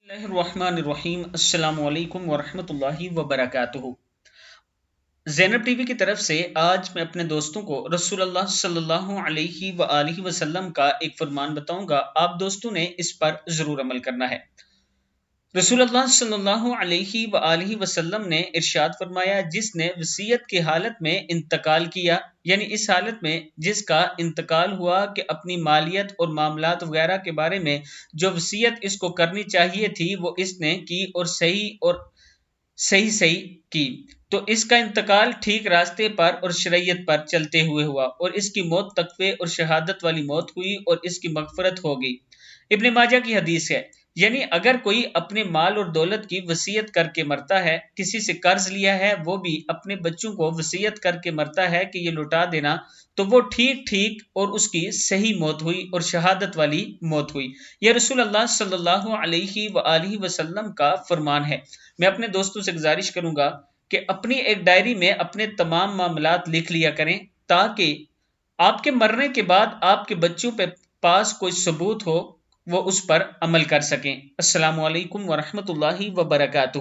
اللہ الرحمن الرحیم السلام علیکم ورحمۃ اللہ وبرکاتہ۔ زینب ٹی وی کی طرف سے آج میں اپنے دوستوں کو رسول اللہ صلی اللہ علیہ وآلہ وسلم کا ایک فرمان بتاؤں گا، آپ دوستوں نے اس پر ضرور عمل کرنا ہے۔ رسول اللہ صلی اللہ علیہ وآلہ وسلم نے ارشاد فرمایا، جس نے وصیت کی حالت میں انتقال کیا، یعنی اس حالت میں جس کا انتقال ہوا کہ اپنی مالیت اور معاملات وغیرہ کے بارے میں جو وصیت اس کو کرنی چاہیے تھی وہ اس نے کی اور صحیح کی، تو اس کا انتقال ٹھیک راستے پر اور شریعت پر چلتے ہوئے ہوا، اور اس کی موت تقوی اور شہادت والی موت ہوئی اور اس کی مغفرت ہو گئی۔ ابن ماجہ کی حدیث ہے، یعنی اگر کوئی اپنے مال اور دولت کی وصیت کر کے مرتا ہے، کسی سے قرض لیا ہے وہ بھی اپنے بچوں کو وصیت کر کے مرتا ہے کہ یہ لوٹا دینا، تو وہ ٹھیک اور اس کی صحیح موت ہوئی اور شہادت والی موت ہوئی۔ یہ رسول اللہ صلی اللہ علیہ وآلہ وسلم کا فرمان ہے۔ میں اپنے دوستوں سے گزارش کروں گا کہ اپنی ایک ڈائری میں اپنے تمام معاملات لکھ لیا کریں، تاکہ آپ کے مرنے کے بعد آپ کے بچوں پہ پاس کوئی ثبوت ہو، وہ اس پر عمل کر سکیں۔ السلام علیکم ورحمۃ اللہ وبرکاتہ۔